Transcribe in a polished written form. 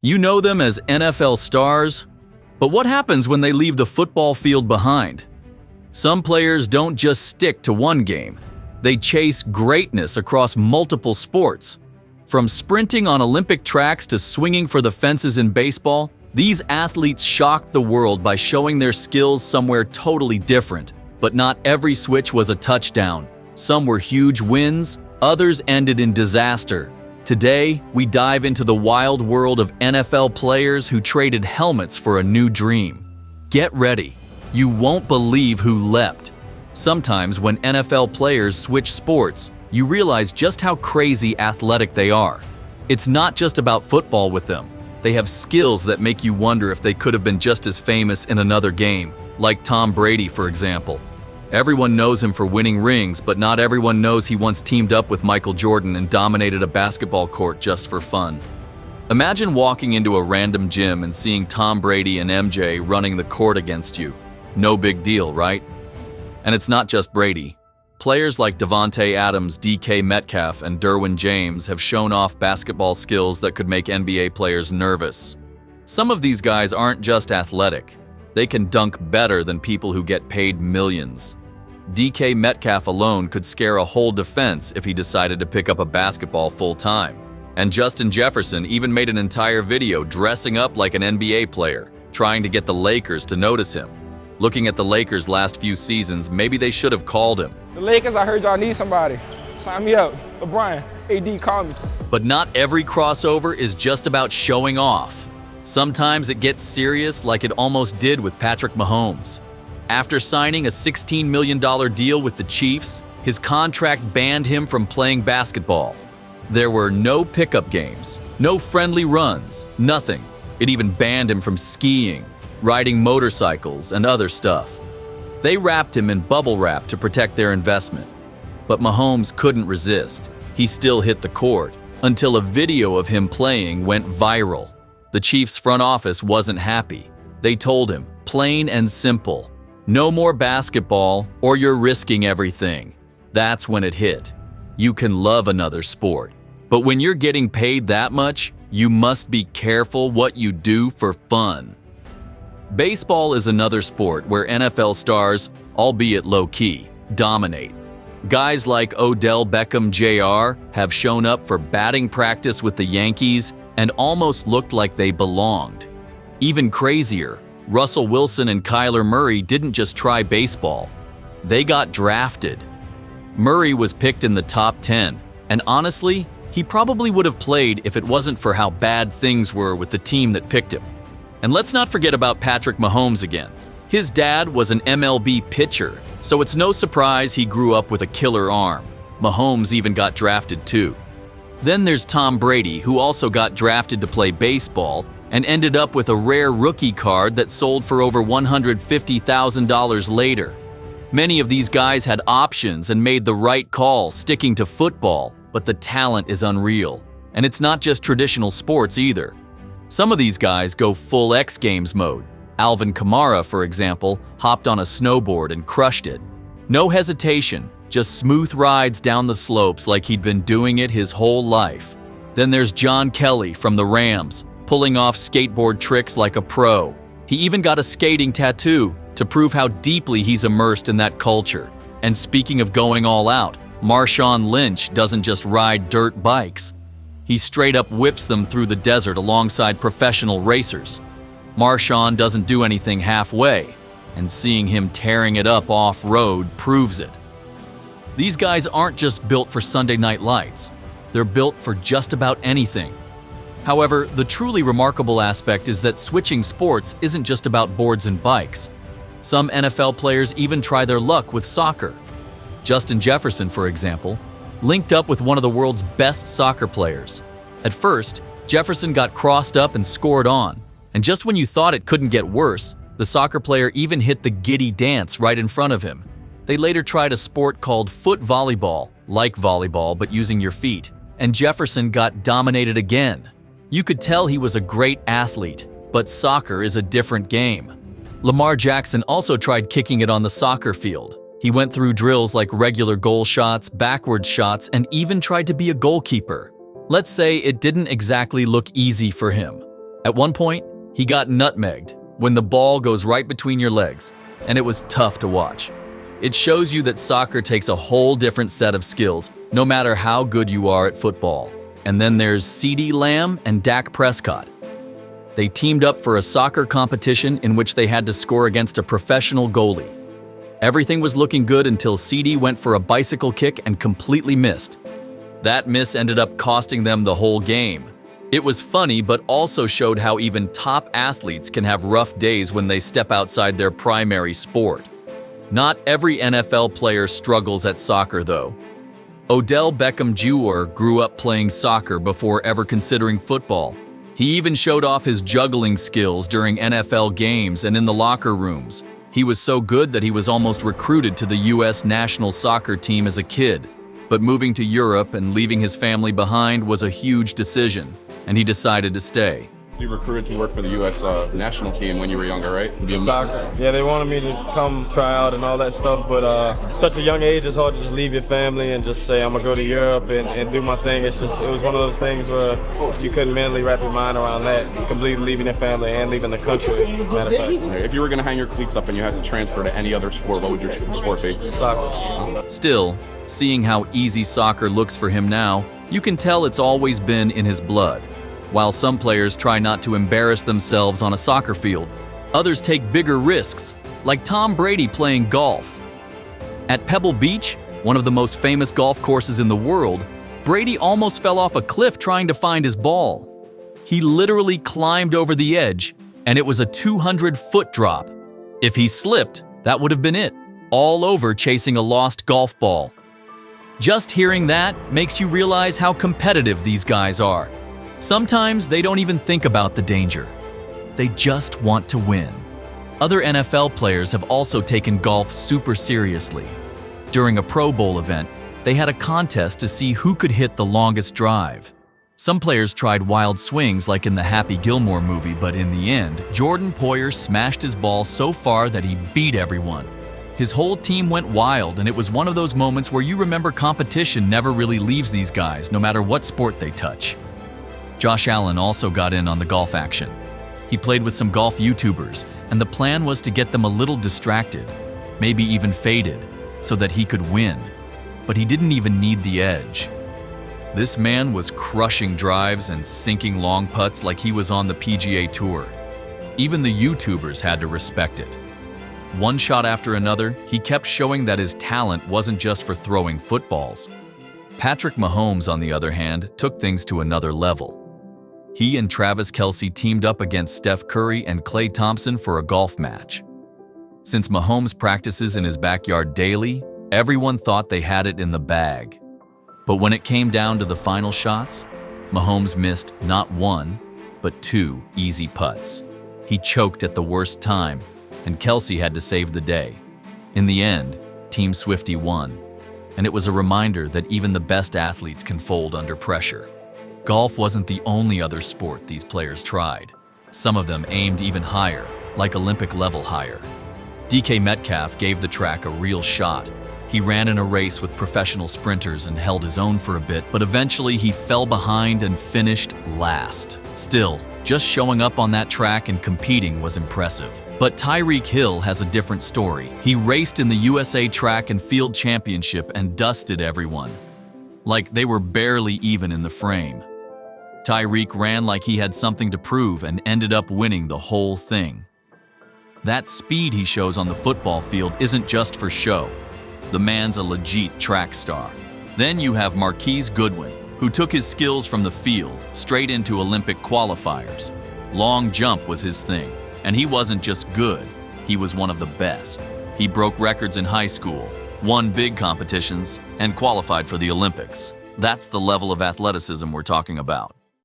You know them as NFL stars, but what happens when they leave the football field behind? Some players don't just stick to one game. They chase greatness across multiple sports. From sprinting on Olympic tracks to swinging for the fences in baseball, these athletes shocked the world by showing their skills somewhere totally different. But not every switch was a touchdown. Some were huge wins, others ended in disaster. Today, we dive into the wild world of NFL players who traded helmets for a new dream. Get ready. You won't believe who leapt. Sometimes when NFL players switch sports, you realize just how crazy athletic they are. It's not just about football with them. They have skills that make you wonder if they could have been just as famous in another game, like Tom Brady, for example. Everyone knows him for winning rings, but not everyone knows he once teamed up with Michael Jordan and dominated a basketball court just for fun. Imagine walking into a random gym and seeing Tom Brady and MJ running the court against you. No big deal, right? And it's not just Brady. Players like Davante Adams, DK Metcalf, and Derwin James have shown off basketball skills that could make NBA players nervous. Some of these guys aren't just athletic. They can dunk better than people who get paid millions. DK Metcalf alone could scare a whole defense if he decided to pick up a basketball full-time. And Justin Jefferson even made an entire video dressing up like an NBA player, trying to get the Lakers to notice him. Looking at the Lakers' last few seasons, maybe they should have called him. The Lakers, I heard y'all need somebody. Sign me up. LeBron, AD, call me. But not every crossover is just about showing off. Sometimes it gets serious, like it almost did with Patrick Mahomes. After signing a $16 million deal with the Chiefs, his contract banned him from playing basketball. There were no pickup games, no friendly runs, nothing. It even banned him from skiing, riding motorcycles, and other stuff. They wrapped him in bubble wrap to protect their investment. But Mahomes couldn't resist. He still hit the court, until a video of him playing went viral. The Chiefs' front office wasn't happy. They told him, plain and simple, no more basketball or you're risking everything. That's when it hit. You can love another sport, but when you're getting paid that much, you must be careful what you do for fun. Baseball is another sport where NFL stars, albeit low-key, dominate. Guys like Odell Beckham Jr. have shown up for batting practice with the Yankees and almost looked like they belonged. Even crazier, Russell Wilson and Kyler Murray didn't just try baseball. They got drafted. Murray was picked in the top 10, and honestly, he probably would have played if it wasn't for how bad things were with the team that picked him. And let's not forget about Patrick Mahomes again. His dad was an MLB pitcher, so it's no surprise he grew up with a killer arm. Mahomes even got drafted too. Then there's Tom Brady, who also got drafted to play baseball and ended up with a rare rookie card that sold for over $150,000 later. Many of these guys had options and made the right call sticking to football, but the talent is unreal. And it's not just traditional sports either. Some of these guys go full X Games mode. Alvin Kamara, for example, hopped on a snowboard and crushed it. No hesitation, just smooth rides down the slopes like he'd been doing it his whole life. Then there's John Kelly from the Rams, pulling off skateboard tricks like a pro. He even got a skating tattoo to prove how deeply he's immersed in that culture. And speaking of going all out, Marshawn Lynch doesn't just ride dirt bikes. He straight up whips them through the desert alongside professional racers. Marshawn doesn't do anything halfway, and seeing him tearing it up off-road proves it. These guys aren't just built for Sunday Night Lights. They're built for just about anything. However, the truly remarkable aspect is that switching sports isn't just about boards and bikes. Some NFL players even try their luck with soccer. Justin Jefferson, for example, linked up with one of the world's best soccer players. At first, Jefferson got crossed up and scored on, and just when you thought it couldn't get worse, the soccer player even hit the giddy dance right in front of him. They later tried a sport called foot volleyball, like volleyball but using your feet, and Jefferson got dominated again. You could tell he was a great athlete, but soccer is a different game. Lamar Jackson also tried kicking it on the soccer field. He went through drills like regular goal shots, backwards shots, and even tried to be a goalkeeper. Let's say it didn't exactly look easy for him. At one point, he got nutmegged when the ball goes right between your legs, and it was tough to watch. It shows you that soccer takes a whole different set of skills, no matter how good you are at football. And then there's CeeDee Lamb and Dak Prescott. They teamed up for a soccer competition in which they had to score against a professional goalie. Everything was looking good until CeeDee went for a bicycle kick and completely missed. That miss ended up costing them the whole game. It was funny, but also showed how even top athletes can have rough days when they step outside their primary sport. Not every NFL player struggles at soccer, though. Odell Beckham Jr. grew up playing soccer before ever considering football. He even showed off his juggling skills during NFL games and in the locker rooms. He was so good that he was almost recruited to the U.S. national soccer team as a kid. But moving to Europe and leaving his family behind was a huge decision, and he decided to stay. You recruited to work for the U.S. national team when you were younger, right? Soccer. Yeah, they wanted me to come try out and all that stuff, but such a young age, it's hard to just leave your family and just say, I'm going to go to Europe and do my thing. It was one of those things where you couldn't mentally wrap your mind around that, completely leaving your family and leaving the country, matter of fact. If you were going to hang your cleats up and you had to transfer to any other sport, what would your sport be? Soccer. Still, seeing how easy soccer looks for him now, you can tell it's always been in his blood. While some players try not to embarrass themselves on a soccer field, others take bigger risks, like Tom Brady playing golf. At Pebble Beach, one of the most famous golf courses in the world, Brady almost fell off a cliff trying to find his ball. He literally climbed over the edge, and it was a 200-foot drop. If he slipped, that would have been it, all over chasing a lost golf ball. Just hearing that makes you realize how competitive these guys are. Sometimes they don't even think about the danger. They just want to win. Other NFL players have also taken golf super seriously. During a Pro Bowl event, they had a contest to see who could hit the longest drive. Some players tried wild swings like in the Happy Gilmore movie, but in the end, Jordan Poyer smashed his ball so far that he beat everyone. His whole team went wild, and it was one of those moments where you remember competition never really leaves these guys, no matter what sport they touch. Josh Allen also got in on the golf action. He played with some golf YouTubers, and the plan was to get them a little distracted, maybe even faded, so that he could win. But he didn't even need the edge. This man was crushing drives and sinking long putts like he was on the PGA Tour. Even the YouTubers had to respect it. One shot after another, he kept showing that his talent wasn't just for throwing footballs. Patrick Mahomes, on the other hand, took things to another level. He and Travis Kelce teamed up against Steph Curry and Klay Thompson for a golf match. Since Mahomes practices in his backyard daily, everyone thought they had it in the bag. But when it came down to the final shots, Mahomes missed not one, but two easy putts. He choked at the worst time, and Kelce had to save the day. In the end, Team Swiftie won, and it was a reminder that even the best athletes can fold under pressure. Golf wasn't the only other sport these players tried. Some of them aimed even higher, like Olympic level higher. DK Metcalf gave the track a real shot. He ran in a race with professional sprinters and held his own for a bit, but eventually he fell behind and finished last. Still, just showing up on that track and competing was impressive. But Tyreek Hill has a different story. He raced in the USA Track and Field Championship and dusted everyone. Like they were barely even in the frame. Tyreek ran like he had something to prove and ended up winning the whole thing. That speed he shows on the football field isn't just for show. The man's a legit track star. Then you have Marquise Goodwin, who took his skills from the field straight into Olympic qualifiers. Long jump was his thing, and he wasn't just good, he was one of the best. He broke records in high school, won big competitions, and qualified for the Olympics. That's the level of athleticism we're talking about.